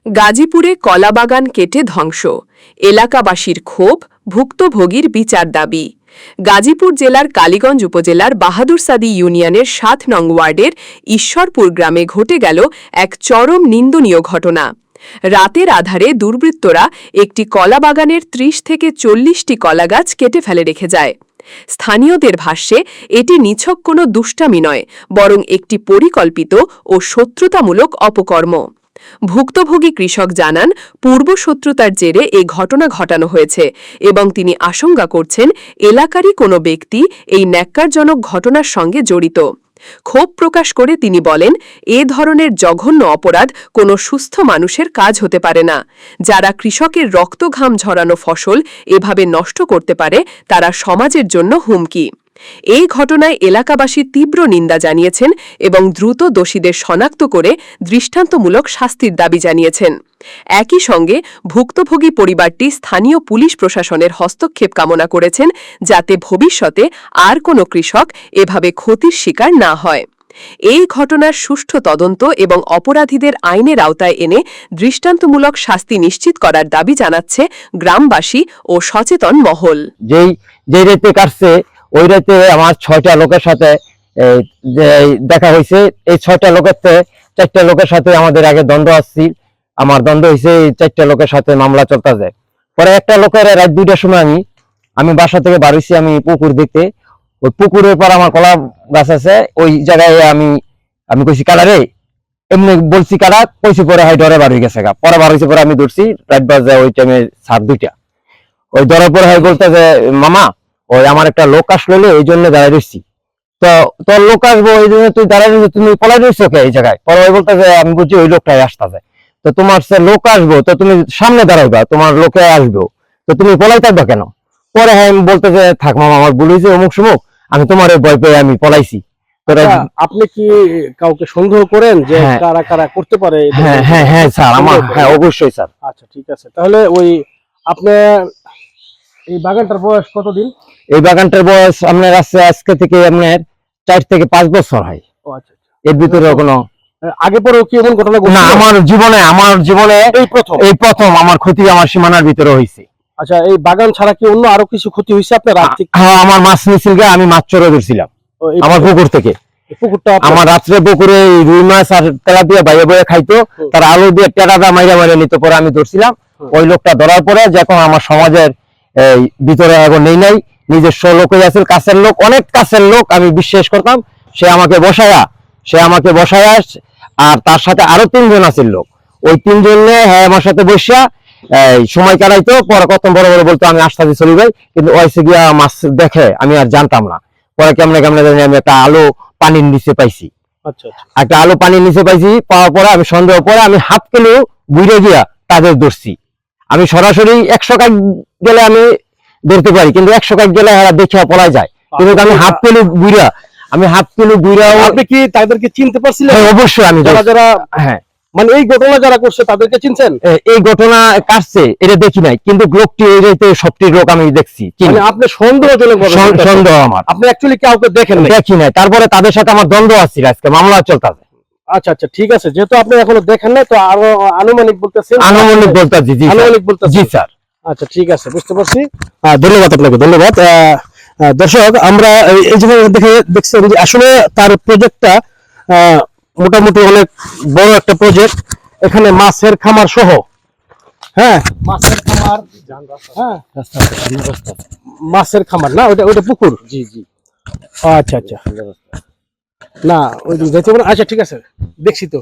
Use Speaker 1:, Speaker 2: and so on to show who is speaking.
Speaker 1: গাজীপুরে কলাবাগান কেটে ধ্বংস, এলাকাবাসীর ক্ষোভ, ভুক্তভোগীর বিচার দাবি। গাজীপুর জেলার কালীগঞ্জ উপজেলার বাহাদুরসাদি ইউনিয়নের ৭ নং ওয়ার্ডের ঈশ্বরপুর গ্রামে ঘটে গেল এক চরম নিন্দনীয় ঘটনা। রাতের আধারে দুর্বৃত্তরা একটি কলাবাগানের ৩০ থেকে ৪০টি কলাগাছ কেটে ফেলে রেখে যায়। স্থানীয়দের ভাষ্যে এটি নিছক কোনো দুষ্টামি নয়, বরং একটি পরিকল্পিত ও শত্রুতামূলক অপকর্ম। ভুক্তভোগী কৃষক জানান, পূর্বশত্রুতার জেরে এই ঘটনা ঘটানো হয়েছে এবং তিনি আশঙ্কা করছেন এলাকারই কোনো ব্যক্তি এই ন্যাক্কারজনক ঘটনার সঙ্গে জড়িত। ক্ষোভ প্রকাশ করে তিনি বলেন, এ ধরনের জঘন্য অপরাধ কোনো সুস্থ মানুষের কাজ হতে পারে না। যারা কৃষকের রক্তঘাম ঝরানো ফসল এভাবে নষ্ট করতে পারে, তারা সমাজের জন্য হুমকি। এই ঘটনায় এলাকাবাসী তীব্র নিন্দা জানিয়েছেন এবং দ্রুত দোষীদের শনাক্ত করে দৃষ্টান্তমূলক শাস্তির দাবি জানিয়েছেন। একই সঙ্গে ভুক্তভোগী পরিবারটি স্থানীয় পুলিশ প্রশাসনের হস্তক্ষেপ কামনা করেছেন, যাতে ভবিষ্যতে আর কোনো কৃষক এভাবে ক্ষতির শিকার না হয়। এই ঘটনার সুষ্ঠু তদন্ত এবং অপরাধীদের আইনের আওতায় এনে দৃষ্টান্তমূলক শাস্তি নিশ্চিত করার দাবি জানাচ্ছে গ্রামবাসী ও সচেতন মহল।
Speaker 2: যেই রেতে কাটছে ওই রাতে আমার 6টা লোকের সাথে দেখা হয়েছে। এই 6টা লোকের 4টা লোকের সাথে আমাদের আগে দ্বন্দ্ব আসছিল। আমার দ্বন্দ্ব হয়েছে 4টা লোকের সাথে মামলা চলতে যায়। পরে একটা লোকের রাত 2টার সময় আমি বাসা থেকে বার হয়েছি, আমি পুকুর দেখতে। ওই পুকুরের পর আমার কলা গাছ আছে, ওই জায়গায় আমি কইছি কালারে এমনি বলছি কারা কইছি, পরে হয় ডরে বার হয়ে গেছে। পরে বার হয়েছে, পরে আমি ধরছি রাত বাজে ওই টাইমে 2:30। ওই ধরার পরে হয় বলতে যে মামা ওই আমার একটা লোক আসলো, এই জন্য দাঁড়ায় রয়েছি। তো তোর লোক আসবো এই জন্য তুই দাঁড়ায় রয়েছিস, তুমি পলাই রয়েছো কে এই জায়গায়? পরে ওই বলতে যে আমি বলছি ওই লোকটাই আসতেছে। তো তোমার সে লোক আসবো, তো তুমি সামনে দাঁড়াইবা, তোমার লোকে আসবো, তো তুমি পলাই থাকবা কেন? পরে হ্যাঁ আমি বলতে যে থাক মামা, আমার ভুল হয়েছে, অমুক সমুক, আমি তোমার ভয় পেয়ে আমি পলাইছি।
Speaker 3: আপনি কি কাউকে সন্দেহ করেন যে কারা কারা করতে পারে?
Speaker 2: হ্যাঁ হ্যাঁ হ্যাঁ স্যার, আমার হ্যাঁ অবশ্যই স্যার।
Speaker 3: আচ্ছা ঠিক আছে, তাহলে ওই আপনার এই বাগানটার বয়স কতদিন?
Speaker 2: এই বাগানটার বয়স আপনার আছে আজকে থেকে আপনার 4 থেকে 5 বছর হয়।
Speaker 3: ও আচ্ছা,
Speaker 2: এর ভিতরে কোনো
Speaker 3: আগে পরেও কি এমন ঘটনা ঘটছে?
Speaker 2: না, আমার জীবনে এই প্রথম আমার ক্ষতি আমার সীমানার ভিতরে হয়েছে।
Speaker 3: আচ্ছা, এই বাগান ছাড়া কি অন্য আরো কিছু ক্ষতি হয়েছে আপনার?
Speaker 2: হ্যাঁ, আমার মাছ নিছিল, আমি মাছ চড়ে ধরছিলাম আমার পুকুর থেকে। আমার রাত্রে পুকুরে রুই মাছ আর তেলাপিয়া বাইরে বয়ে খাইতো, তার আলু দিয়ে টেটাটা মাইরা মাইরা নিত, পরে আমি ধরছিলাম। ওই লোকটা ধরার পরে যখন আমার সমাজের ভিতরে এখন নাই, নিজস্ব লোকই আছে, কাছের লোক, অনেক কাছের লোক, আমি বিশ্বাস করতাম। সে আমাকে বসায়া আর তার সাথে আরো 3 জন আছে লোক। ওই 3 জনে হ্যাঁ আমার সাথে বসিয়া সময় কাটাইতো। পরে কত বড় বড় বলতো আমি আসতে চলি ভাই, কিন্তু ওইসে গিয়া মাছ দেখে আমি আর জানতাম না। পরে কেমনে জানি আমি একটা আলু পানির নিচে পাইছি।
Speaker 3: আচ্ছা,
Speaker 2: একটা আলু পানির নিচে পাইছি, পাওয়ার পরে আমি সন্দেহ পরে আমি হাফ কিলো বুড়ে গিয়া তাদের ধরছি। আমি সরাসরি 100 কাজ গেলে আমি ধরতে পারি, কিন্তু 100 কাজ গেলে এরা দেখে পলাই যায়। কিন্তু আমি হাফ কিলো বুড়া
Speaker 3: আপনি কি তাদেরকে চিনতে পারছিলেন?
Speaker 2: হ্যাঁ অবশ্যই, আমি
Speaker 3: যারা
Speaker 2: হ্যাঁ
Speaker 3: মানে এই ঘটনা যারা করছে তাদেরকে চিনছেন?
Speaker 2: এই ঘটনা কাটছে এটা দেখি নাই, কিন্তু লোকটি এইটাতে সবটি লোক আমি দেখছি।
Speaker 3: মানে আপনি সন্দেহজনক
Speaker 2: সন্দেহ আমার,
Speaker 3: আপনি অ্যাকচুয়ালি কাউকে দেখি
Speaker 2: নাই। তারপরে তাদের সাথে আমার দ্বন্দ্ব আসছিল, আজকে মামলা চলতেছে।
Speaker 3: আচ্ছা আচ্ছা ঠিক আছে, যেহেতু আপনি এখনো দেখেন না, তো আরো আনুমানিক বলতেছেন?
Speaker 2: আনুমানিক বলতেছি জি স্যার।
Speaker 3: আচ্ছা ঠিক আছে, বুঝতে পারছি। ধন্যবাদ আপনাকে, ধন্যবাদ। দর্শক, আমরা এই জায়গায় দেখছেন যে আসলে তার প্রজেক্টটা মোটামুটি অনেক বড় একটা প্রজেক্ট। এখানে মাছের খামার সহ, হ্যাঁ মাছের খামার, হ্যাঁ মাছের খামার না, ওইটা পুকুর।
Speaker 2: জি জি,
Speaker 3: আচ্ছা আচ্ছা, না ওই আচ্ছা ঠিক আছে, দেখছি তো।